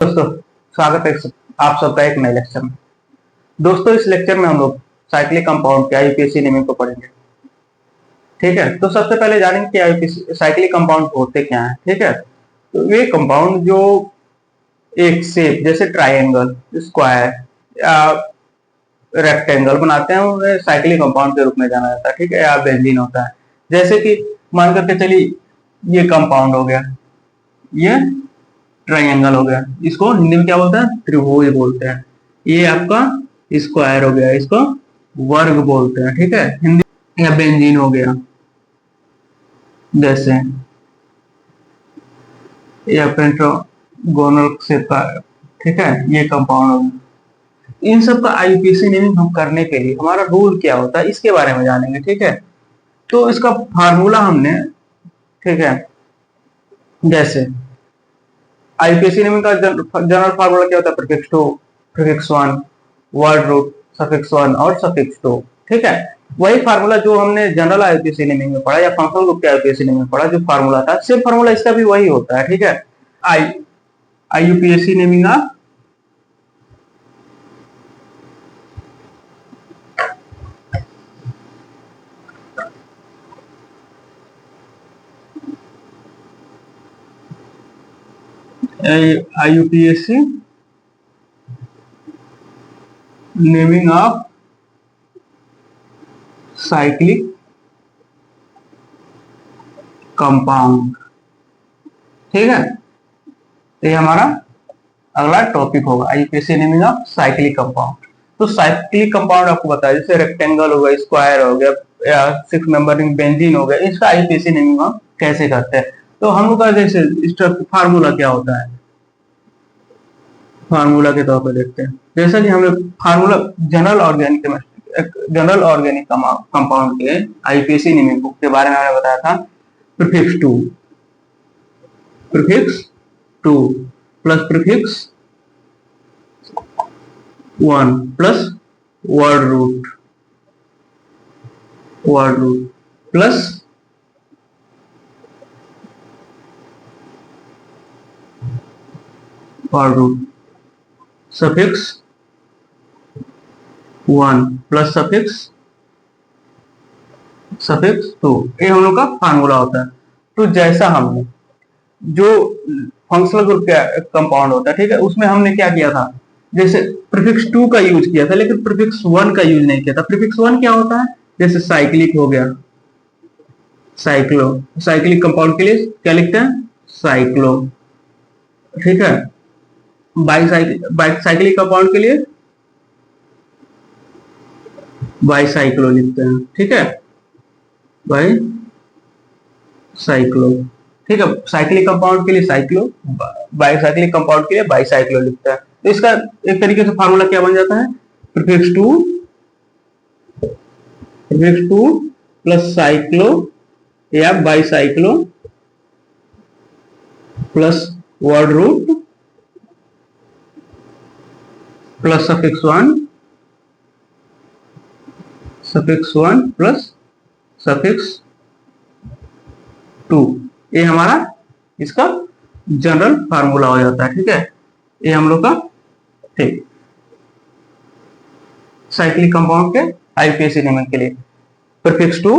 दोस्तों, स्वागत है आप सबका एक नए लेक्चर में। दोस्तों, इस लेक्चर में हम लोग साइक्लिक कंपाउंड के आईयूपीएसी नेमिंग को पढ़ेंगे। ठीक है, तो सबसे पहले जानेंगे कि आईयूपीएसी साइक्लिक कंपाउंड होते क्या हैं। ठीक है, तो ये कंपाउंड जो एक शेप जैसे ट्राइंगल, स्क्वायर या रेक्टेंगल बनाते हैं उन्हें साइक्लिक कंपाउंड के रूप में जाना जाता है। ठीक है, या बेंजीन होता है। जैसे कि मान करके चलिए ये कंपाउंड हो गया, ये ट्राइंगल हो गया, इसको हिंदी में क्या बोलते हैं? त्रिभुज बोलते हैं। ये आपका स्क्वायर हो गया, इसको वर्ग बोलते हैं। ठीक है, हिंदी। या बेंजीन हो गया, जैसे या पेंटागोनल शेप का। ठीक है, ये कंपाउंड हो गया। इन सब का आईयूपीएसी नेमिंग हम करने के लिए हमारा रूल क्या होता है, इसके बारे में जानेंगे। ठीक है, तो इसका फार्मूला हमने, ठीक है, जैसे आईयूपीएसी नेमिंग का जनरल फार्मूला क्या होता है? Prefix two, prefix one, word root, suffix one और सफिक्स टू। ठीक है, वही फार्मूला जो हमने जनरल आईयूपीएसी नेमिंग में पढ़ा या फंक्शनल ग्रुप के आईयूपीएसी नेमिंग में पढ़ा, जो फार्मूला था, सेम फार्मूला इसका भी वही होता है। ठीक है, आईयूपीएसी नेमिंग का IUPAC naming of cyclic compound. ठीक है, ये हमारा अगला टॉपिक होगा, IUPAC naming of cyclic compound. तो साइक्लिक कंपाउंड आपको बताया, जैसे रेक्टेंगल हो गया, स्क्वायर हो गया या 6 मेंबरिंग बेंजीन हो गया, इसका आईयूपीएसी नेमिंग हम कैसे करते हैं? तो हम लोग का जैसे फार्मूला क्या होता है, फार्मूला के तौर पर देखते हैं। जैसा कि हमने फार्मूला जनरल ऑर्गेनिक कंपाउंड के आईयूपीएसी नेमिंग के बारे में हमने बताया था। Prefix two, prefix two plus prefix one plus word root, word root plus word root, suffix one plus suffix two. ये हम लोग का फार्मूला होता है। तो जैसा हमने जो फंक्शनल ग्रुप का कंपाउंड होता है, ठीक है, उसमें हमने क्या किया था, जैसे प्रीफिक्स टू का यूज किया था, लेकिन प्रीफिक्स वन का यूज नहीं किया था। प्रीफिक्स वन क्या होता है? जैसे साइक्लिक हो गया, साइक्लो, साइक्लिक कंपाउंड के लिए क्या लिखते हैं? साइक्लो। ठीक है, बाईसाइक्लिक कंपाउंड के लिए बाईसाइक्लो लिखते हैं। ठीक है, बाई साइक्लो। ठीक है, साइक्लिक कंपाउंड के लिए साइक्लो, बाईसाइक्लिक कंपाउंड के लिए बाईसाइक्लो लिखता है। तो इसका एक तरीके से फार्मूला क्या बन जाता है? प्रीफिक्स टू प्लस साइक्लो या bicyclo plus word root plus suffix one plus suffix two. ये हमारा इसका जनरल फार्मूला हो जाता है। ठीक है, ये हम लोग का, ठीक, साइक्लिक कंपाउंड के आईयूपीएसी नेमिंग के लिए प्रीफिक्स टू,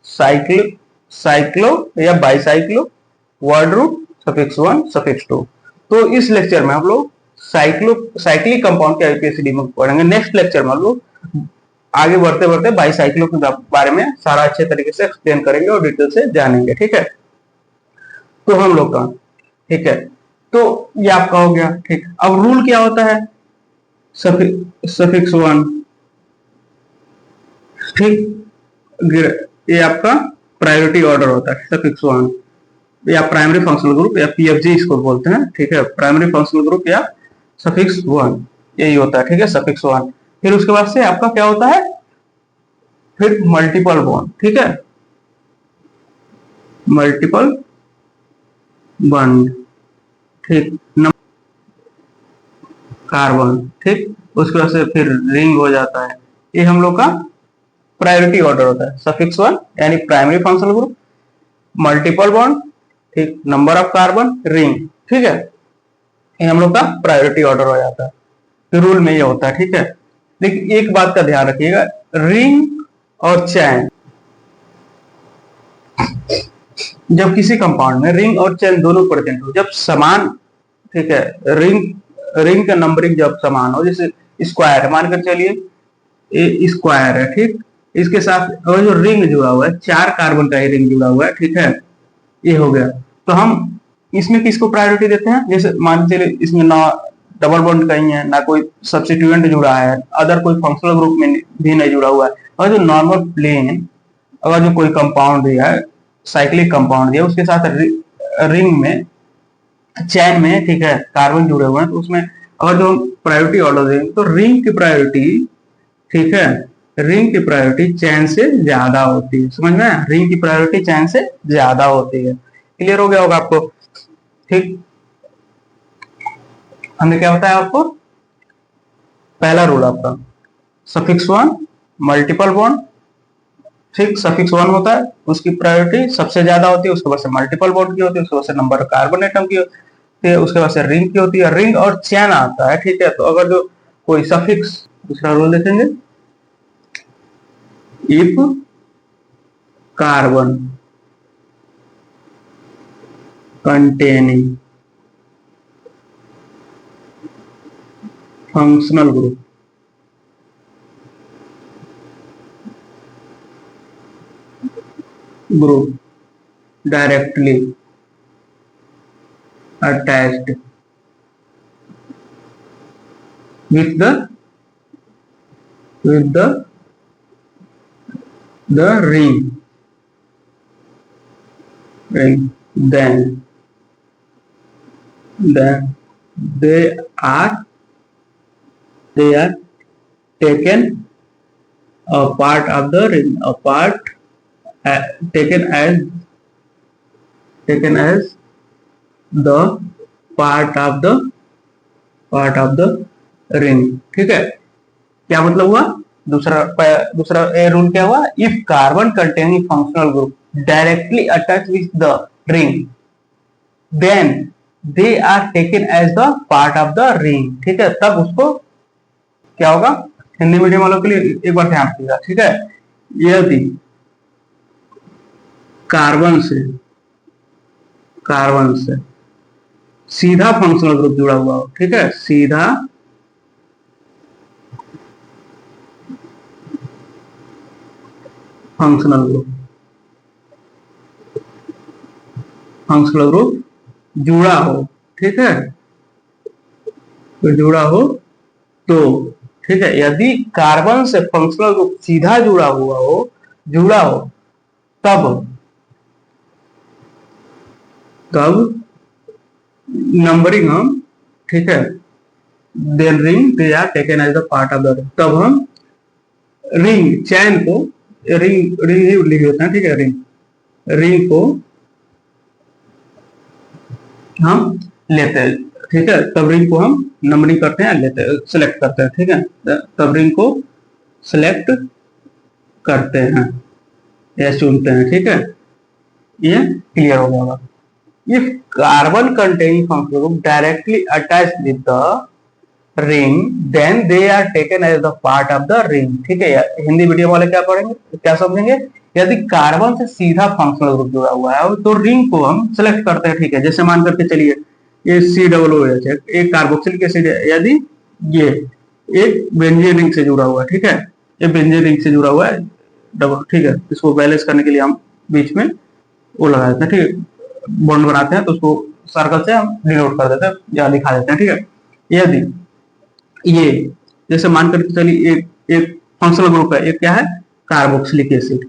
साइक्लो या bicyclo, word root, suffix one, suffix two. तो इस लेक्चर में हम लोग साइक्लिक कंपाउंड के आईयूपीएसी नेमिंग पढ़ेंगे। नेक्स्ट लेक्चर में हम लोग आगे बढ़ते बढ़ते बाईसाइक्लो के बारे में सारा अच्छे तरीके से एक्सप्लेन करेंगे और डिटेल से जानेंगे। ठीक है, तो हम लोग का, ठीक है, तो ये आपका हो गया। ठीक, अब रूल क्या होता है? सफिक्स वन, ठीक, ये आपका प्रायोरिटी ऑर्डर होता है। सफिक्स वन या प्राइमरी फंक्शनल ग्रुप या पीएफजी इसको बोलते हैं। ठीक है, प्राइमरी फंक्शनल ग्रुप या सफिक्स वन, यही होता है। ठीक है, सफिक्स वन। फिर उसके बाद से आपका क्या होता है? फिर मल्टीपल बॉन्ड। ठीक है, मल्टीपल बॉन्ड, ठीक, कार्बन। ठीक, उसके बाद से फिर रिंग हो जाता है। ये हम लोग का प्रायोरिटी ऑर्डर होता है। सफिक्स वन यानी primary functional group, multiple bond, ठीक, नंबर ऑफ कार्बन, रिंग। ठीक है, ये हम लोग का प्रायोरिटी ऑर्डर हो जाता है। तो रूल में ये होता है, ठीक है। लेकिन एक बात का ध्यान रखिएगा, रिंग और चैन, जब किसी कंपाउंड में रिंग और चैन दोनों प्रेजेंट हो, जब समान, ठीक है, रिंग का नंबरिंग जब समान हो, जैसे स्क्वायर मानकर चलिए, ये स्क्वायर है, ठीक, इसके साथ और जो रिंग जुड़ा हुआ है, 4 कार्बन का ही रिंग जुड़ा हुआ है, ठीक है, ये हो गया। तो हम इसमें किसको प्रायोरिटी देते हैं, जैसे मान चलिए इसमें ना डबल बॉन्ड कहीं है, ना कोई सब्स्टिट्यूएंट जुड़ा है, अदर कोई फंक्शनल ग्रुप में भी नहीं जुड़ा हुआ है, और जो नॉर्मल प्लेन अगर जो कोई कंपाउंड दिया है, साइक्लिक कंपाउंड दिया, उसके साथ रिंग में, चैन में, ठीक है, कार्बन जुड़े हुए हैं, तो उसमें अगर जो प्रायोरिटी ऑर्डर देंगे तो रिंग की प्रायोरिटी, ठीक है, रिंग की प्रायोरिटी चैन से ज्यादा होती है। समझ में, रिंग की प्रायोरिटी चैन से ज्यादा होती है। क्लियर हो गया होगा आपको, ठीक। हमने क्या बताया आपको, पहला रूल आपका सफिक्स 1 मल्टीपल बॉन्ड, ठीक, सफिक्स 1 होता है, उसकी प्रायोरिटी सबसे ज्यादा होती है, उसके बाद से मल्टीपल बॉन्ड की होती है, उसके बाद से नंबर कार्बन एटम की होती है, उसके बाद से रिंग की होती है, रिंग और चैन आता है, ठीक है। तो अगर जो कोई सफिक्स, दूसरा रूल देखेंगे, if carbon containing functional group directly attached with the ring, then they are taken a part of the ring, taken as the part of the ring, ठीक है। क्या मतलब हुआ, दूसरा ए रूल क्या हुआ, if carbon containing functional group directly attach with the ring then they are taken as the part of the ring, ठीक है। तब उसको क्या होगा, हिंदी मीडियम वालों के लिए एक बार ध्यान रखिएगा, ठीक है। यदि कार्बन से सीधा फंक्शनल ग्रुप जुड़ा हुआ हो, ठीक है, सीधा फंक्शनल ग्रुप जुड़ा हो, ठीक है, तो जुड़ा हो तो, ठीक है, यदि कार्बन से फंक्शनल ग्रुप सीधा जुड़ा हो, तब नंबरिंग हम, ठीक है, then ring they are taken as the part of the ring, तब हम रिंग, चैन को, रिंग ही लिख देते हैं, ठीक है, रिंग को हम लेते हैं, ठीक है, तब रिंग को हम नंबरिंग करते हैं, लेते हैं, सिलेक्ट करते हैं, ठीक है, तब रिंग को सिलेक्ट करते हैं या चुनते हैं, ठीक है। ये क्लियर हो जाएगा। If carbon containing functional group directly attach with the ring then they are taken as the part of the ring, ठीक है। हिंदी मीडियम वाले क्या पढ़ेंगे, क्या समझेंगे, यदि कार्बन से सीधा फंक्शनल ग्रुप जुड़ा हुआ है तो रिंग को हम सेलेक्ट करते हैं, ठीक है। जैसे मान करके चलिए ये COOH है, एक कार्बोक्सिलिक एसिड है, यदि ये एक बेंजीन रिंग से जुड़ा हुआ है, ठीक है, ये बेंजीन रिंग से जुड़ा हुआ है डबल, ठीक है, इसको बैलेंस करने के लिए हम बीच में वो लगा देते हैं, ठीक है, बॉन्ड बनाते हैं, तो उसको सर्कल से हम डिनोट कर देते हैं या दिखा देते हैं, ठीक है। यदि ये जैसे मान करके चलिए एक फंक्शनल ग्रुप है, एक क्या है, कार्बोक्सिलिक एसिड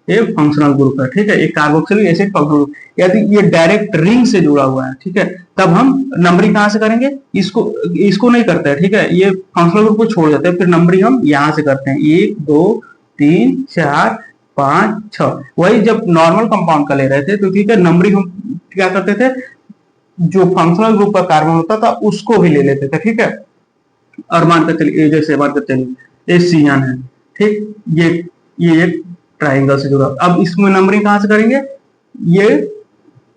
एक फंक्शनल ग्रुप है, ठीक है, एक कार्बोक्सिलिक एसिड फंक्शनल ग्रुप, यदि ये डायरेक्ट रिंग से जुड़ा हुआ है, ठीक है, तब हम नंबरिंग कहां से करेंगे, इसको नहीं करते हैं, ठीक है, ये फंक्शनल ग्रुप को छोड़ देते हैं, फिर नंबरिंग हम यहां से करते हैं, 1 2 3 4 5 6। वही जब नॉर्मल कंपाउंड का ले रहे थे तो, ठीक है, नंबरिंग हम क्या करते थे, जो फंक्शनल ग्रुप का कार्बन होता था उसको भी ले लेते थे, ठीक है। और मानकर चलिए जैसे मानकर चलिए CN है, ठीक, ये एक ट्राइंगल से जुड़ा, अब इसमें नंबरिंग कहां से करेंगे, ये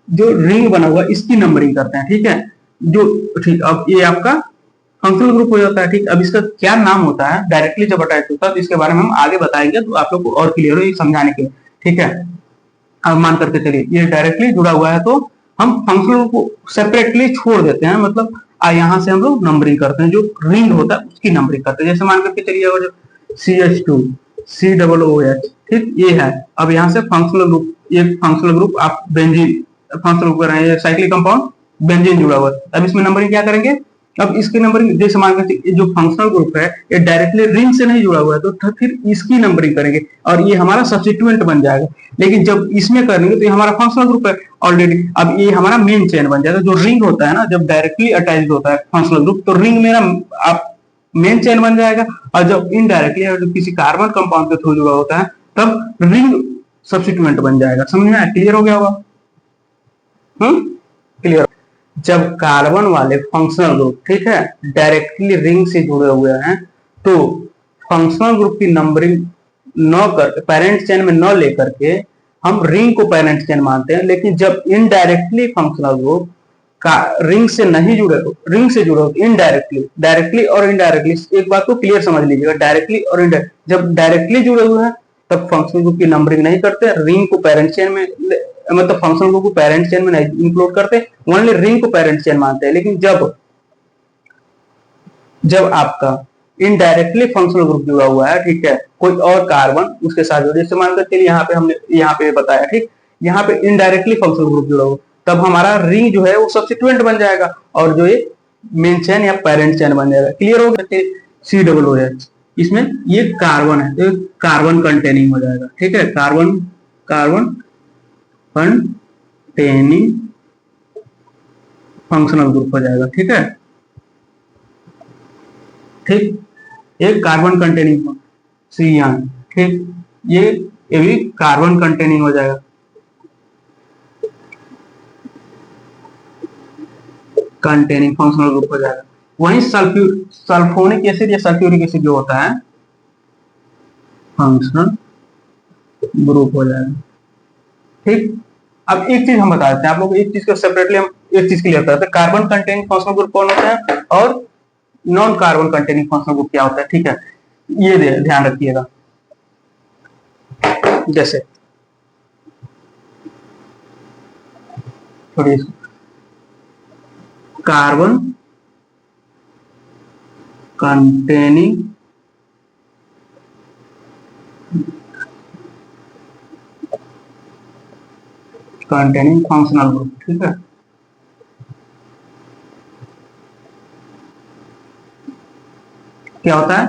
जो रिंग बना हुआ इसकी नंबरिंग करते हैं, ठीक है। जो ठीक, अब ये आपका फंक्शनल ग्रुप हो जाता है, ठीक। अब इसका क्या नाम होता है डायरेक्टली जब अटैच होता है, तो इसके बारे में हम आगे बताएंगे, तो आप लोग को और क्लियर हो ये समझाने के लिए, ठीक है। अब मान करके चलिए ये डायरेक्टली जुड़ा हुआ है, तो हम फंक्शनल को सेपरेटली छोड़ देते हैं, मतलब यहाँ से हम लोग नंबरिंग करते हैं, जो रिंग होता है उसकी नंबरिंग करते हैं। जैसे मान करके चलिए अगर CH2 COOH, ठीक, ये है। अब यहाँ से फंक्शनल ग्रुप, ये फंक्शनल ग्रुप आप बेंजीन फंक्शनल ग्रुप कर रहे हैं, साइक्लिक कंपाउंड बेंजीन जुड़ा हुआ है। अब इसमें नंबरिंग क्या करेंगे, अब इसकी नंबरिंग जैसे मान करके जो फंक्शनल ग्रुप है ये डायरेक्टली रिंग से नहीं जुड़ा हुआ है, तो फिर इसकी नंबरिंग करेंगे और ये हमारा सब्स्टिट्यूएंट बन जाएगा। लेकिन जब इसमें करेंगे तो ये हमारा फंक्शनल ग्रुप है ऑलरेडी, अब ये हमारा मेन चेन बन जाएगा। जो रिंग होता है ना, जब डायरेक्टली अटैच्ड होता है फंक्शनल ग्रुप, तो रिंग मेरा आप मेन चेन बन जाएगा, और जब इनडायरेक्टली जब किसी कार्बन कंपाउंड के थ्रू जुड़ा होता है तब रिंग सब्स्टिट्यूएंट बन जाएगा। समझ में क्लियर हो गया होगा? क्लियर। जब कार्बन वाले फंक्शनल ग्रुप, ठीक है, डायरेक्टली रिंग से जुड़े हुए हैं, तो फंक्शनल ग्रुप की नंबरिंग न कर पेरेंट चेन में न लेकर के हम रिंग को पेरेंट चेन मानते हैं। लेकिन जब इनडायरेक्टली फंक्शनल ग्रुप का रिंग से नहीं जुड़े, रिंग से जुड़े हो, इनडायरेक्टली, डायरेक्टली और इनडायरेक्टली, एक बात को क्लियर समझ लीजिएगा, डायरेक्टली और इनडायरेक्टली। जब डायरेक्टली जुड़े हुए हैं तब फंक्शनल ग्रुप की नंबरिंग नहीं करते, रिंग को पेरेंट चेन में, मतलब फंक्शनल ग्रुप को पेरेंट चेन में नहीं इंक्लूड करते, ओनली रिंग को पेरेंट चेन मानते हैं। लेकिन जब आपका इनडायरेक्टली फंक्शनल ग्रुप जुड़ा हुआ है, ठीक है, कोई और कार्बन उसके साथ जुड़े, जैसे मान करके यहाँ पे हमने यहाँ पे बताया, ठीक, यहाँ पे इनडायरेक्टली फंक्शनल ग्रुप जुड़ा हुआ, तब हमारा रिंग जो है वो सब्स्टिट्यूएंट बन जाएगा, और जो ये मेन चेन या पेरेंट चेन बन जाएगा। क्लियर हो गया? COOH, इसमें ये कार्बन है तो कार्बन कंटेनिंग हो जाएगा, ठीक है, कार्बन कंटेनिंग फंक्शनल ग्रुप हो जाएगा, ठीक है, ठीक। एक कार्बन कंटेनिंग CN, ठीक, ये भी कार्बन कंटेनिंग हो जाएगा, कंटेनिंग फंक्शनल ग्रुप हो जाएगा। वहीं सल्फोनिक एसिड या सल्फ्यूरिक एसिड जो होता है फंक्शनल ग्रुप हो जाएगा, ठीक। अब एक चीज हम बता देते हैं आप लोग, एक चीज को सेपरेटली हम एक चीज क्लियर करते हैं, कार्बन कंटेनिंग फंक्शनल ग्रुप कौन होता है और non carbon containing functional group क्या होता है, ठीक है। ये ध्यान रखिएगा। जैसे थोड़ी कार्बन कंटेनिंग फंक्शनल ग्रुप, ठीक है, क्या होता है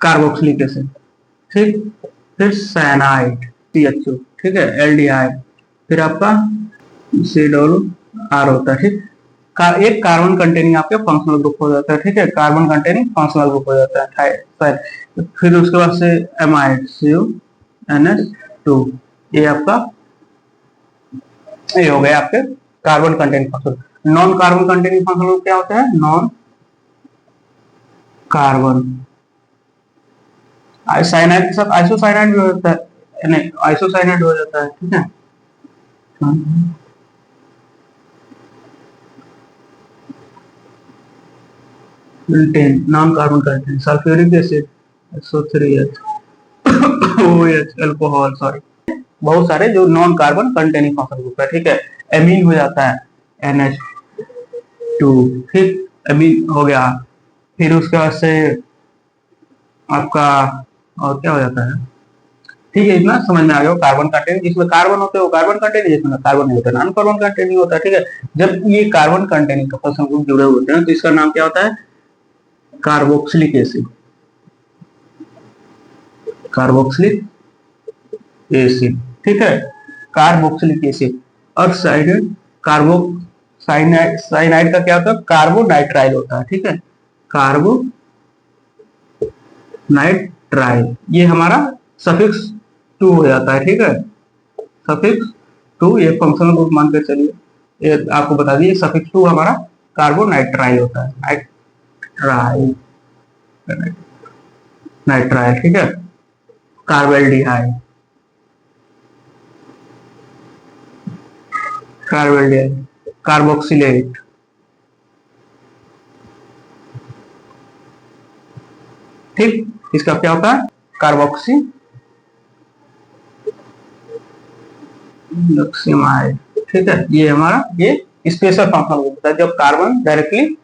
कार्बोक्सिलिक एसिड, ठीक, फिर साइनाइड CHO, ठीक है, एल्डिहाइड, फिर आपका COR होता है, ठीक। एक कार्बन कंटेनिंग आपके फंक्शनल ग्रुप हो जाता है, ठीक है, कार्बन कंटेनिंग फंक्शनल ग्रुप हो जाता है। फिर उसके बाद से एमाइड CuNH2, ये आपका ये हो गया आपके carbon containing functional. Non carbon containing functional group क्या होता है? नॉन कार्बन, साइनाइड के साथ आइसोसाइनाइड भी हो जाता है, नहीं आइसोसाइनाइड हो जाता है, ठीक है। Non carbon containing sulphuric acid SO3H OH alcohol, sorry, बहुत सारे जो non carbon containing functional group है, ठीक है। एमीन हो जाता है NH2, ठीक, एमीन हो गया। फिर उसके बाद से आपका और क्या हो जाता है, ठीक है, इतना समझ में आ गया। कार्बन कंटेनिंग, जिसमें कार्बन होते हैं वो कार्बन कंटेनिंग, जिसमें कार्बन नहीं होता नॉन कार्बन कंटेनिंग होता है, ठीक है। जब ये कार्बन कंटेनिंग का फंक्शनल ग्रुप जुड़े होते हैं तो इसका नाम क्या होता है? कार्बोक्सिलिक एसिड, कार्बोक्सिलिक एसिड, ठीक है, कार्बोक्सिलिक एसिड। और साइनाइड का क्या होता है? कार्बोनाइट्राइल होता है, ठीक है, कार्बोनाइट्राइल, ये हमारा सफिक्स 2 हो जाता है, ठीक है, सफिक्स 2, ये फंक्शनल ग्रुप मान के चलिए, ये आपको बता दिए सफिक्स 2 हमारा कार्बोनाइट्राइल होता है, नाइट्राइल, ठीक है, कार्बोल्डिहाइड, कार्बोल्डिहाइड, कार्बोक्सिलेट, ठीक। इसका क्या होता है? कार्बोक्सीमाइड, ठीक है। ये हमारा ये स्पेशल फंक्शन होता है जब कार्बन डायरेक्टली,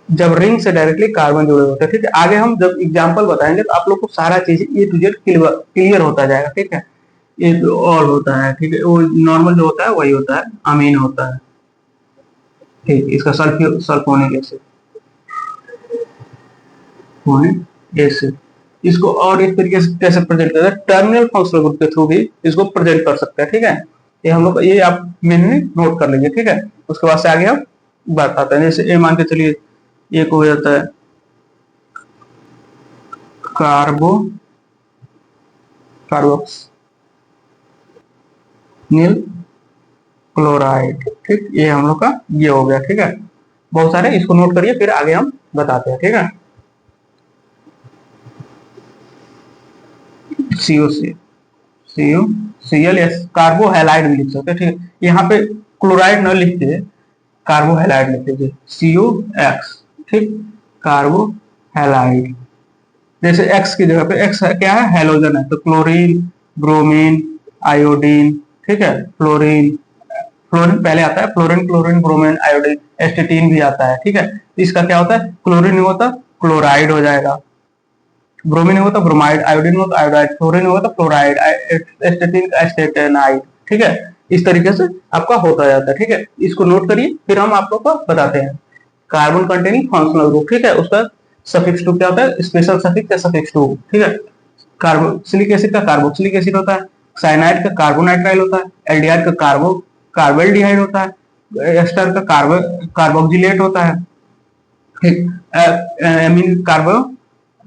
जब रिंग से डायरेक्टली कार्बन जुड़े होते हैं, ठीक है। आगे हम जब एग्जांपल बताएंगे तो आप लोग को सारा चीज ए टू जेड क्लियर होता जाएगा, ठीक है। ये ऑल होता है, ठीक है, वो नॉर्मल जो होता है वही होता है, अमीन होता है, ठीक। इसका सल्फोनिक एसिड, एसिड, इसको और एक तरीके से कैसे प्रेजेंट करते हैं? टर्मिनल फंक्शनल ग्रुप के थ्रू भी इसको प्रेजेंट कर सकते हैं, ठीक है। ये हम लोग, ये आप मेनली नोट कर लीजिए, ठीक है। उसके बाद से आगे हम बात आते हैं। जैसे ए मान के चलिए, एक हो जाता है कार्बोक्सिल क्लोराइड, ठीक। ये हम लोग का ये हो गया, ठीक है। बहुत सारे, इसको नोट करिए, फिर आगे हम बताते हैं, ठीक है। COC, CuCl, कार्बोहैलाइड भी लिख सकते हैं, ठीक है। यहाँ पे क्लोराइड न लिख के कार्बोहैलाइड लिख लीजिए, CuX, ठीक। कार्बोहैलाइड, जैसे X की जगह पे X है, क्या है? हेलोजन है, तो क्लोरीन, ब्रोमीन, आयोडीन, ठीक है। फ्लोरीन, फ्लोरीन पहले आता है, फ्लोरीन, क्लोरीन, ब्रोमीन, आयोडीन, एस्टेटीन भी आता है, ठीक है। इसका क्या होता है? क्लोरीन होता क्लोराइड हो जाएगा, ब्रोमीन होगा तो ब्रोमाइड, आयोडीन होगा तो आयोडाइड, फ्लोरीन होगा तो फ्लोराइड, एस्टेटिन का एस्टेटेनाइड, ठीक है। इस तरीके से आपका होता जाता है, ठीक है। इसको नोट करिए, फिर हम आप लोग को बताते हैं। कार्बन कंटेनिंग फंक्शनल ग्रुप, ठीक है, उसका सफिक्स टू क्या होता है? स्पेशल सफिक्स या सफिक्स टू, ठीक है। कार्बोक्सिलिक एसिड का कार्बोक्सिलिक एसिड होता है, साइनाइड का कार्बोनाइट्राइल होता है, एल्डिहाइड का कार्बोल्डिहाइड होता है, एस्टर का कार्बोक्सिलेट होता है, ठीक। एमीन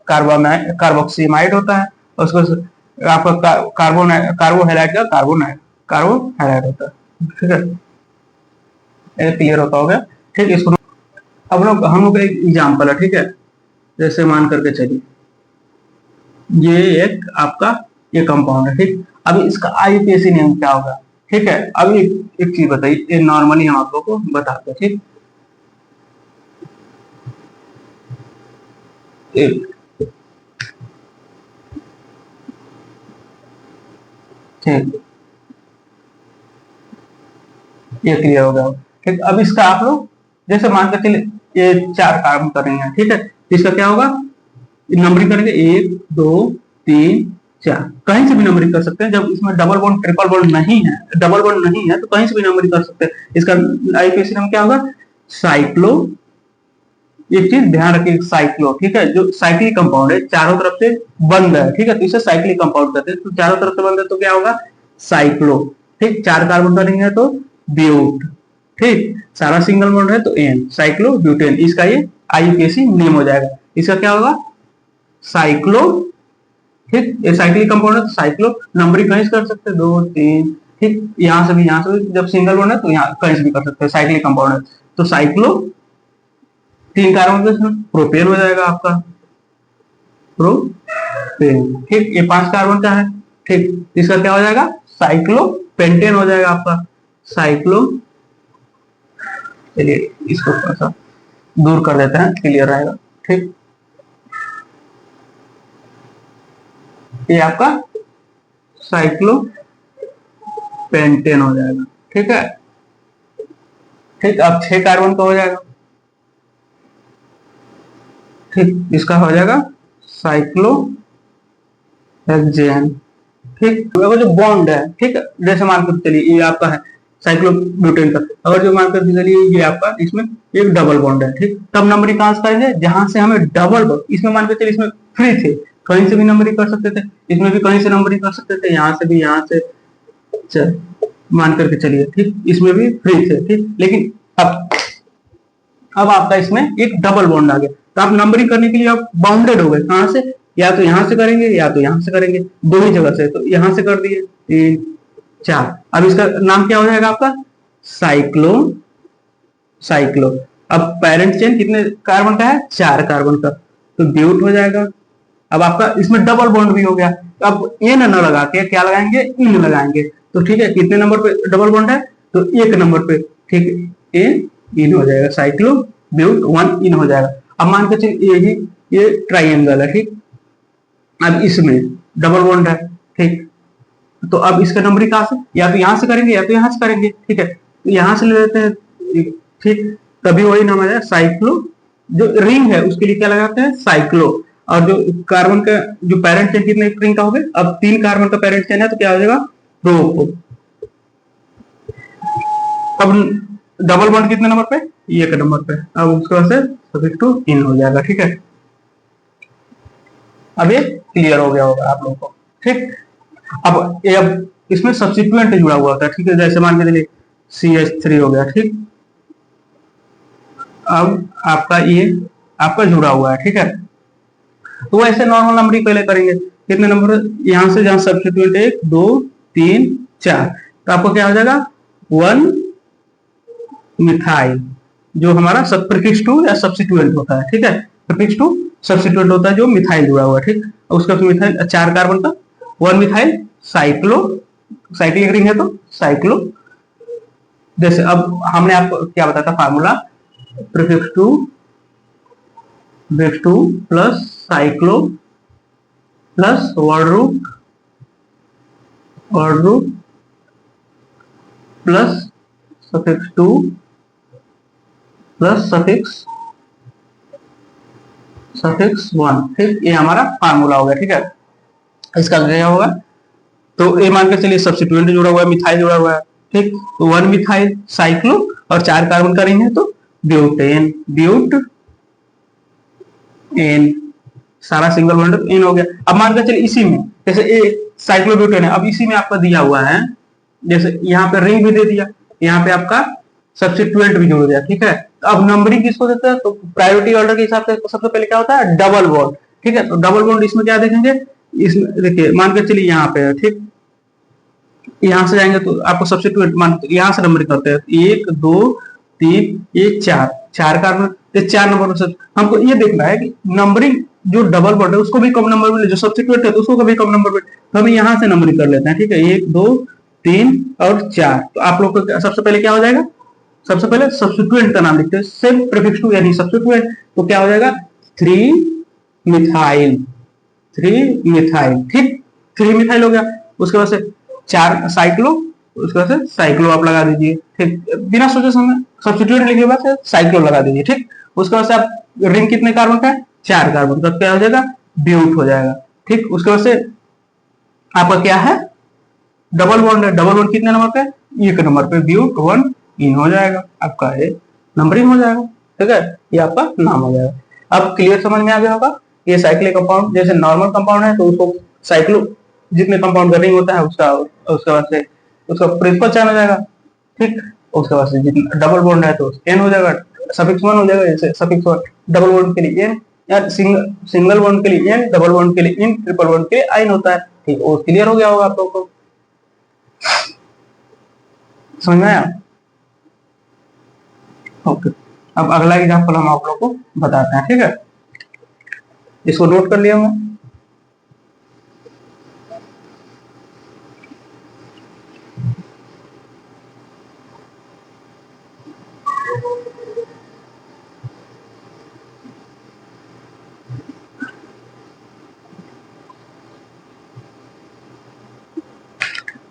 कार्बोक्सीमाइड होता है, उसको आपका कार्बोहाइड्रेट का कार्बोहाइड्रेट होता है, ठीक है। ये क्लियर होता होगा, ठीक। इसको अब लोग, हम लोग एक एग्जांपल है, ठीक है। जैसे मान करके चलिए, ये एक आपका ये कंपाउंड है, ठीक। अभी इसका आईयूपीएसी नेम क्या होगा, ठीक है। अभी एक चीज बताइए, ये नॉर्मली हम आप लोग को बताते हैं, ठीक। ठीक, ये क्लियर हो गया, ठीक। अब इसका आप लोग जैसे मान के चलिए, ये 4 कार्बन कर रहे हैं, ठीक है। इसका क्या होगा? नंबरिंग करेंगे 1 2 3 4, कहीं से भी नंबरिंग कर सकते हैं। जब इसमें डबल बॉन्ड ट्रिपल बॉन्ड नहीं है, डबल बॉन्ड नहीं है, तो कहीं से भी नंबरिंग कर सकते हैं। इसका आईयूपीएसी नाम क्या होगा? साइक्लो, एक चीज ध्यान रखिए, साइक्लो, ठीक है। जो साइक्लिक कंपाउंड है, चारों तरफ से बंद है, ठीक है, तो इसे साइक्लिक कंपाउंड कहते हैं। तो चारों तरफ से बंद है तो क्या होगा? साइक्लो, ठीक। 4 कार्बन का रिंग है तो ब्यूट, ठीक। सारा सिंगल बॉन्ड है तो एन, साइक्लो ब्यूटेन। इसका ये आईयूपीएसी नेम हो जाएगा। इसका क्या होगा? साइक्लो, ठीक। ये साइक्लिक कंपाउंड है तो साइक्लो, नंबरिंग कहीं से कर सकते हैं 2 3, ठीक। यहां से भी, यहां से भी, जब सिंगल बॉन्ड है तो यहाँ कहीं से भी कर सकते हैं, साइक्लिक कंपाउंड है तो साइक्लो। 3 कार्बन प्रोपेन हो जाएगा आपका, प्रोपेन, ठीक। ये 5 कार्बन का है, ठीक। इसका क्या हो जाएगा? साइक्लो पेंटेन हो जाएगा आपका, साइक्लो। चलिए इसको थोड़ा सा दूर कर देते हैं, क्लियर रहेगा, ठीक। ये आपका साइक्लो पेंटेन हो जाएगा, ठीक है, ठीक। अब 6 कार्बन का हो जाएगा, ठीक। इसका हो जाएगा साइक्लो हेक्सेन, ठीक। अगर जो बॉन्ड है, ठीक है, जैसे मानकर चलिए ये आपका है साइक्लोब्यूटेन का, अगर जो मानकर चलिए ये आपका, इसमें एक डबल बॉन्ड है, ठीक। तब नंबरिंग कहां से करेंगे? जहां से हमें डबल बॉन्ड, इसमें मानकर चलिए इसमें फ्री थे, कहीं से भी नंबरिंग कर सकते थे, इसमें भी कहीं से नंबरिंग कर सकते थे, यहाँ से भी, यहाँ से मान करके चलिए, ठीक। इसमें भी फ्री थे, ठीक। लेकिन अब आपका इसमें एक डबल बॉन्ड आ गया, तो आप नंबरिंग करने के लिए आप बाउंडेड हो गए, कहां से? या तो यहां से करेंगे या तो यहां से करेंगे, दो ही जगह से। तो यहां से कर दिए 3 4, अब इसका नाम क्या हो जाएगा आपका? Cyclo, cyclo. अब पेरेंट चेन कितने कार्बन का है? 4 कार्बन का, तो ब्यूट हो जाएगा। अब आपका इसमें डबल बॉन्ड भी हो गया, तो अब एन न लगा के क्या लगाएंगे? इन लगाएंगे, तो ठीक है। कितने नंबर पे डबल बॉन्ड है? तो एक नंबर पे ठीक एन इन हो जाएगा, साइक्लो ब्यूट 1 इन हो जाएगा। अब मान के चलिए ये ट्राइंगल है, ठीक। अब इसमें डबल बॉन्ड है, ठीक। तो अब इसका नंबरिंग कहां से, या तो यहां से करेंगे या तो यहां से करेंगे, ठीक है। तो यहां से ले लेते हैं, ठीक। तभी वही नाम आ जाएगा साइक्लो। जो रिंग है उसके लिए क्या लगाते हैं, साइक्लो। और जो कार्बन का जो पेरेंट चेन कितने रिंग का हो गया, अब 3 कार्बन का पेरेंट चेन है तो क्या हो जाएगा, प्रोप। अब डबल बॉन्ड कितने नंबर पे, एक नंबर पे। अब उसके बाद से सफिक्स टू इन हो जाएगा, ठीक है। अब ये क्लियर हो गया होगा आप लोगों को, ठीक। अब इसमें सब्स्टिट्यूएंट जुड़ा हुआ होता है, ठीक है। जैसे मान के चलिए CH3 हो गया, ठीक। अब आपका ये आपका जुड़ा हुआ है, ठीक है। तो ऐसे नॉर्मल नंबरिंग पहले करेंगे, कितने नंबर यहां से जहां सब्स्टिट्यूएंट 1 2 3 4, तो आपको क्या हो जाएगा 1 मिथाइल, जो हमारा प्रीफिक्स टू या सब्स्टिट्यूएंट होता है, ठीक है। प्रीफिक्स टू सब्स्टिट्यूएंट होता है जो मिथाइल जुड़ा हुआ है, ठीक। और उसका मिथाइल 4 कार्बन का 1 मिथाइल साइक्लो, साइक्लिक रिंग है तो साइक्लो। जैसे अब हमने आपको क्या बताया था formula, prefix two plus cyclo plus word root plus suffix 2 plus suffix 1, ठीक। ये हमारा फार्मूला हो गया, ठीक है। इसका क्या होगा, तो ये मान के चलिए सब्स्टिट्यूएंट जुड़ा हुआ है, मिथाइल जुड़ा हुआ है, ठीक। तो 1 मिथाइल साइक्लो और 4 कार्बन का रिंग है तो ब्यूटेन, ब्यूट एन, सारा सिंगल बॉन्ड एन हो गया। अब मान के चलिए इसी में जैसे ए साइक्लोब्यूटेन है, अब इसी में आपका दिया हुआ है, जैसे यहाँ पे रिंग भी दे दिया, यहाँ पे आपका सब्स्टिट्यूएंट भी जोड़ दिया, ठीक है। तो अब नंबरिंग किसको देता है, तो प्रायोरिटी ऑर्डर के हिसाब से सबसे पहले क्या होता है, डबल बॉन्ड, ठीक है। तो डबल बॉन्ड इसमें क्या देखेंगे, इसमें देखिए मान के चलिए यहाँ पे है, ठीक। यहां से जाएंगे तो आपको सब्स्टिट्यूएंट मान यहां से नंबरिंग करते हैं, 1 2 3 ये 4 कार्बन, ये 4 नंबर से हमको ये देखना है कि नंबरिंग जो डबल बॉन्ड है उसको भी कम नंबर मिले, जो सब्स्टिट्यूएंट है तो उसको भी कम नंबर मिले, तो हम यहां से नंबरिंग कर लेते हैं, ठीक है। 1 2 3 और 4, तो आप लोग को सबसे पहले क्या हो जाएगा, सबसे पहले सब्स्टिट्यूएंट का नाम लिखते हैं, सेम प्रीफिक्स टू यानी सब्स्टिट्यूएंट, तो क्या हो जाएगा 3 मिथाइल, ठीक। 3 मिथाइल हो गया। उसके बाद से 4 साइक्लो, उसके बाद से साइक्लो आप लगा दीजिए, ठीक। बिना सोचे समझे सब्स्टिट्यूएंट लिखे बाद से साइक्लो लगा दीजिए, ठीक। उसके बाद से आप रिंग कितने कार्बन का है, 4 कार्बन का, क्या हो जाएगा ब्यूट हो जाएगा, ठीक। उसके बाद से आपका क्या है, डबल बॉन्ड है, डबल बॉन्ड कितने नंबर पे, 1 नंबर पे, ब्यूट 1 इन हो जाएगा, आपका ये नंबरिंग हो जाएगा, ठीक है। ये आपका नाम हो जाएगा। अब क्लियर समझ में आ गया होगा। ये साइक्लिक कंपाउंड, जैसे नॉर्मल कंपाउंड है तो उसको साइक्लो जितने कंपाउंड का रिंग होता है उसके बाद से उसका प्रिंसिपल चेन हो जाएगा, ठीक। उसके बाद से जितना डबल बॉन्ड है तो एन हो जाएगा, सफिक्स 1 हो जाएगा, जैसे सफिक्स 1 डबल बॉन्ड के लिए एन, या सिंगल बॉन्ड के लिए एन, डबल बॉन्ड के लिए इन, ट्रिपल बॉन्ड के लिए आइन होता है, ठीक। वो क्लियर हो गया होगा आप लोगों को, समझ में आया। ओके, अब अगला एग्जांपल हम आप लोग को बताते हैं, ठीक है। इसको नोट कर लिया मैं।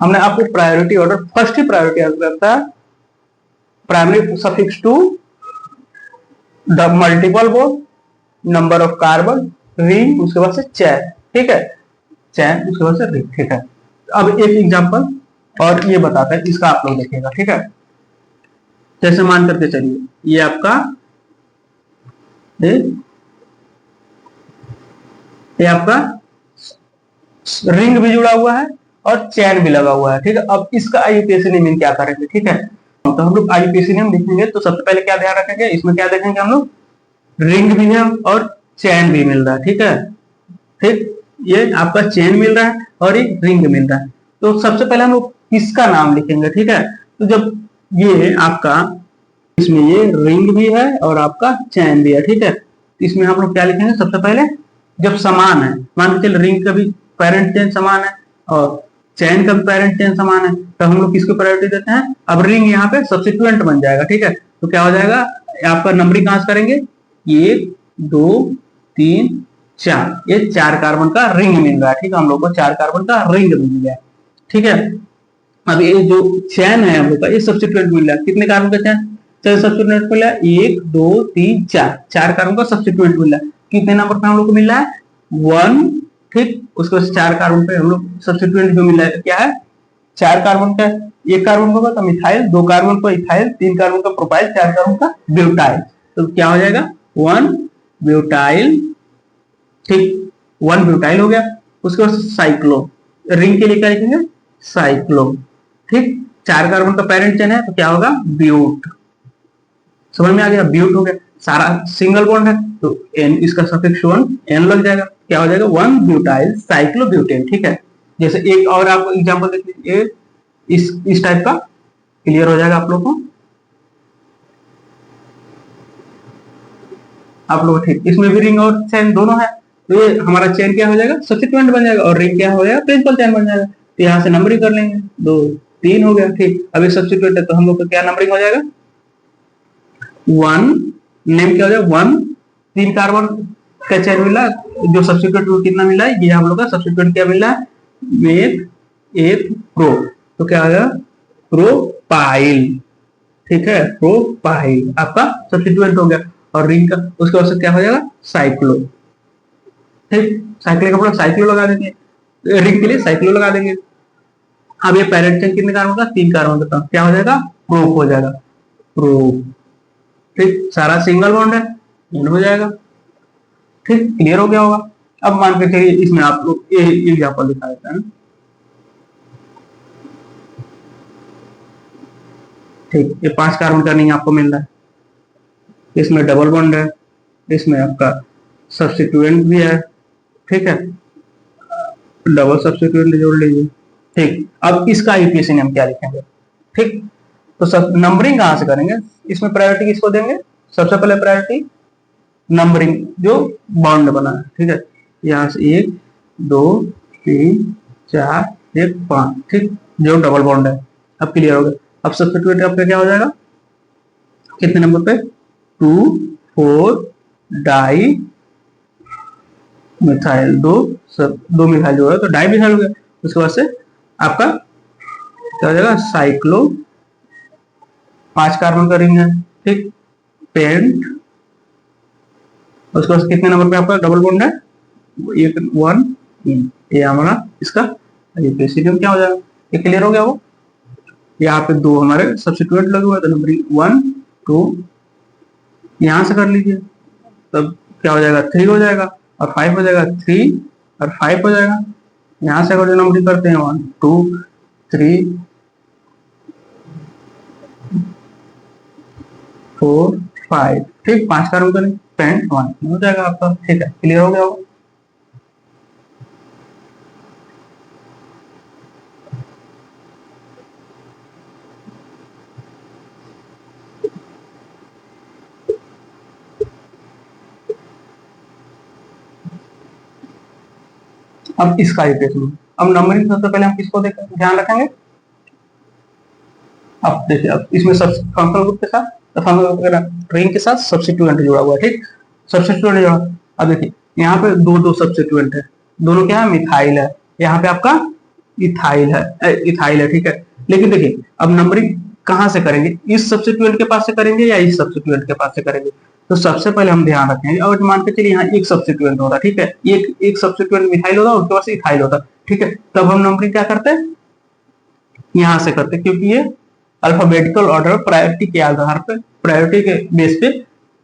हमने आपको प्रायोरिटी ऑर्डर, फर्स्ट ही प्रायोरिटी ऑर्डर करता है, primary suffix to the multiple bond, number of carbon, ring, उसके बाद से चैन, ठीक है, चैन, उसके बाद से रिंग, ठीक है। अब एक एग्जांपल और ये बताता है, इसका आप लोग देखिएगा, ठीक है। जैसे मान करके चलिए ये आपका ये आपका रिंग भी जुड़ा हुआ है और चैन भी लगा हुआ है, ठीक है। अब इसका आईयूपीएसी नेम क्या करेंगे, ठीक है। तो हम लोग आईयूपीएसी नेम लिखेंगे तो सबसे पहले क्या ध्यान रखेंगे, इसमें क्या देखेंगे हम लोग, रिंग भी है और चैन भी मिल रहा है, ठीक है, ठीक। ये आपका चैन मिल रहा है और ये रिंग मिल रहा है, तो सबसे पहले हम लोग किसका नाम लिखेंगे, ठीक है। तो जब ये आपका इसमें ये रिंग भी है और आपका चैन भी है, ठीक है, तो इसमें हम लोग क्या लिखेंगे, सबसे पहले जब समान है, मान के चलिए रिंग का भी पेरेंट चेन समान है और चैन का पेरेंट चेन समान है, तो हम लोग किसको प्रायोरिटी देते हैं। अब रिंग यहाँ पे सब्सिट्यूएंट बन जाएगा, ठीक है। तो क्या हो जाएगा, आपका नंबरिंग कहां से करेंगे, 1 2 3 4, ये 4 कार्बन का रिंग मिल रहा है, ठीक है। हम लोग को 4 कार्बन का रिंग मिल गया, ठीक है। अब ये जो चैन है हम लोग का, ये सब्सिट्यूएंट मिल रहा है, कितने कार्बन का चैन, चलो सब्सिट्यूएंट मिला है 1 2 3 4, 4 कार्बन का सब्सिट्यूएंट मिला है। कितने नंबर पे हम लोग को मिल रहा है, 1, ठीक। उसके बाद 4 कार्बन पे हम लोग सब्सिट्यूएंट जो मिल रहा है क्या है, 4 कार्बन का, एक कार्बन होगा तो मिथाइल, 2 कार्बन का इथाइल, 3 कार्बन का प्रोपाइल, 4 कार्बन का ब्यूटाइल। तो क्या हो जाएगा, 1 ब्यूटाइल, ठीक, 1 ब्यूटाइल हो गया। उसके बाद साइक्लो, रिंग के लिए क्या लिखेंगे, साइक्लो, ठीक। 4 कार्बन का पेरेंट चेन है तो क्या होगा, ब्यूट। समझ में आ गया, ब्यूट हो गया। सारा सिंगल बॉन्ड है तो एन, इसका सफिक्स 1 एन लग जाएगा, क्या हो जाएगा, 1 ब्यूटाइल साइक्लोब्यूटेन, ठीक है। जैसे एक और आपको एग्जांपल देख लीजिए, इस टाइप का क्लियर हो जाएगा आप लोग को, आप लोग ठीक। इसमें भी रिंग और चेन दोनों है, तो ये हमारा चेन क्या हो जाएगा, सब्स्टिट्यूएंट बन जाएगा, और रिंग क्या हो जाएगा, प्रिंसिपल चेन बन जाएगा। तो यहाँ से नंबरिंग कर लेंगे, 2 3 हो गया, ठीक। अब ये सब्स्टिट्यूएंट है तो हम लोग का क्या नंबरिंग हो जाएगा, 1, नेम क्या हो जाएगा, 1, 3 कार्बन का चेन मिला, जो सब्स्टिट्यूएंट कितना मिला है, ये हम लोग का सब्स्टिट्यूएंट क्या मिला है, मेथ एथ प्रो, तो क्या आ गया, प्रोपाइल, ठीक है, प्रोपाइल आपका सब्स्टिट्यूएंट हो गया। और रिंग का उसके बाद से क्या हो जाएगा, साइक्लो, ठीक। साइक्लो का मतलब साइक्लो लगा देंगे, रिंग के लिए साइक्लो लगा देंगे। अब ये पेरेंट चेन कितने कार्बन का, 3 कार्बन का, क्या हो जाएगा, प्रोप हो जाएगा, प्रोप, ठीक। सारा सिंगल बॉन्ड है, एंड हो जाएगा, ठीक, क्लियर हो गया होगा। अब मान के चलिए इसमें आप लोग एग्जाम्पल दिखा देते हैं, ठीक। ये 5 कार्बन का नहीं आपको मिल रहा है, इसमें डबल बॉन्ड है, इसमें आपका सब्स्टिट्यूएंट भी है, ठीक है, डबल सब्स्टिट्यूएंट जोड़ लीजिए, ठीक। अब इसका आईयूपीएसी नेम क्या लिखेंगे, ठीक। तो सब नंबरिंग कहां से करेंगे, इसमें प्रायोरिटी किसको देंगे, सबसे पहले प्रायोरिटी नंबरिंग जो बॉन्ड बना है, ठीक है। यहाँ से 1 2 3 4 1 5, ठीक, जो डबल बॉन्ड है। अब क्लियर हो गया। अब सब्स्टिट्यूएंट आपका क्या हो जाएगा, कितने नंबर पे, 2 4 डाई मिथाइल, 2 मिथाइल जो है तो डाई मिथाइल हो गया। उसके बाद से आपका क्या हो जाएगा, साइक्लो, 5 कार्बन का रिंग है, ठीक, पेंट। उसके बाद कितने नंबर पे आपका डबल बॉन्ड है, 1 ये हमारा इसका आईयूपीएसी क्या हो जाएगा, ये क्लियर हो गया। वो यहाँ पे 2 हमारे सब्स्टिट्यूएंट लगे हुए, तो नंबरिंग 1 2 यहां से कर लीजिए, तब क्या हो जाएगा, 3 हो जाएगा, और 5 हो जाएगा, 3 और 5 हो जाएगा। यहां से अगर जो नंबरिंग करते हैं 1 2 3 4 5, ठीक, 5 कार्बन का पेंट 1 हो जाएगा आपका, ठीक है, क्लियर हो गया होगा। अब इसका आईयूपीएसी, अब नंबरिंग सबसे पहले हम किसको ध्यान रखेंगे, अब देखिए, अब इसमें सब फंक्शनल ग्रुप के साथ, रिंग के साथ सब्स्टिट्यूएंट जुड़ा हुआ है, ठीक, सब्स्टिट्यूएंट जुड़ा। अब देखिए यहाँ पे 2 सब्स्टिट्यूएंट है, दोनों क्या है, मिथाइल है, यहाँ पे आपका इथाइल है, ठीक है। लेकिन देखिए अब नंबरिंग कहां से करेंगे, इस सब्स्टिट्यूएंट के पास से करेंगे या इस सब्स्टिट्यूएंट के पास से करेंगे। तो सबसे पहले हम ध्यान रखेंगे, और मान के चलिए यहाँ एक सब्स्टिट्यूएंट होता, ठीक है, एक सब्स्टिट्यूएंट मिथाइल होता, उसके पास इथाइल होता, ठीक है। तब हम नंबरिंग क्या करते हैं, यहां से करते, क्योंकि ये अल्फाबेटिकल ऑर्डर प्रायोरिटी के आधार पर, प्रायोरिटी के बेस पे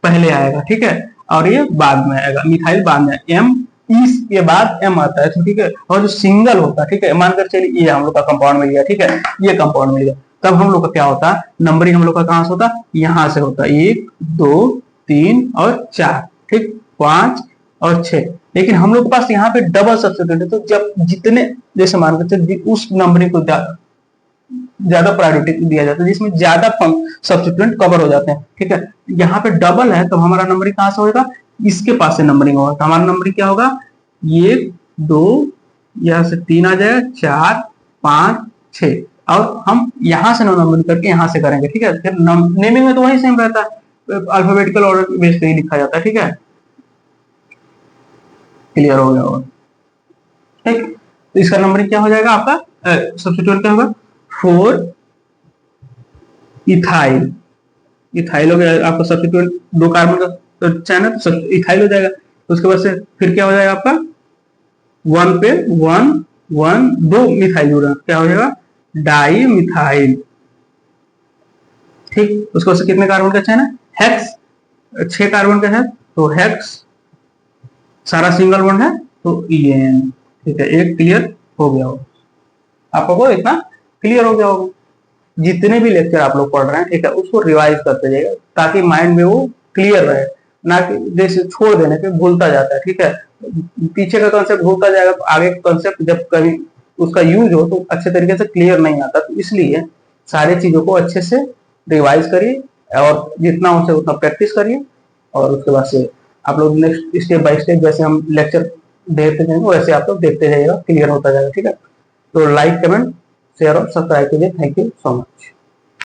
पहले आएगा, ठीक है, और ये बाद में आएगा, मिथाइल बाद में, एम इस के बाद एम आता है, तो ठीक है। और जो सिंगल होता है, ठीक है, मानकर चलिए ये हम लोग का कंपाउंड मिल गया, ठीक है, ये कंपाउंड मिल गया, तब हम लोग का क्या होता है, नंबरिंग हम लोग का कहां से होता, यहां से होता, 1 2 3 और 4, ठीक, 5 और 6। लेकिन हम लोग के पास यहाँ पे डबल सब्स्टिट्यूएंट है, तो जब जितने, जैसे मानकर चलिए उस नंबरिंग को ज्यादा प्रायोरिटी दिया जाता है जिसमें ज्यादा सब्स्टिट्यूएंट कवर हो जाते हैं, ठीक है। यहाँ पे डबल है तो हमारा नंबरिंग कहां से होगा, इसके पास से नंबरिंग होगा, तो हमारा नंबरिंग क्या होगा, 1 2 यहाँ से 3 आ जाएगा, 4 5 6 और हम यहां से नंबर करके यहां से करेंगे, ठीक है। फिर नेमिंग में तो वही सेम रहता है, अल्फाबेटिकल ऑर्डर बेस पे ही लिखा जाता है, ठीक है। क्लियर हो गया होगा, ठीक। तो इसका नंबरिंग क्या हो जाएगा आपका, सब्स्टिट्यूट क्या होगा, 4 इथाइल, इथाइल हो गया आपका सब्स्टिट्यूट, 2 कार्बन का चैन है तो इथाइल हो जाएगा। उसके बाद से फिर क्या हो जाएगा आपका 1 पे 1 1 2 मिथाइल जुड़ा, क्या हो जाएगा डाई मिथाइल, ठीक। उसके बाद से कितने कार्बन का चैन है, हेक्स, 6 कार्बन का है तो हेक्स, सारा सिंगल बॉन्ड है तो EN, ठीक है। एक क्लियर हो गया हो आपको, इतना क्लियर हो गया होगा। जितने भी लेक्चर आप लोग पढ़ रहे हैं एक उसको रिवाइज करते जाइएगा ताकि माइंड में वो क्लियर रहे, ना कि जैसे छोड़ देने पे भूलता जाता है, ठीक है। पीछे का कॉन्सेप्ट भूलता जाएगा तो आगे का कॉन्सेप्ट जब कभी उसका यूज हो तो अच्छे तरीके से क्लियर नहीं आता, तो इसलिए सारी चीजों को अच्छे से रिवाइज करिए और जितना हो सके उतना प्रैक्टिस करिए, और उसके बाद से आप लोग नेक्स्ट स्टेप बाय स्टेप जैसे हम लेक्चर देखते जाएंगे वैसे आप लोग देखते जाइएगा, क्लियर होता जाएगा, ठीक है। तो लाइक कमेंट शेयर और सब्सक्राइब कीजिए, थैंक यू सो मच।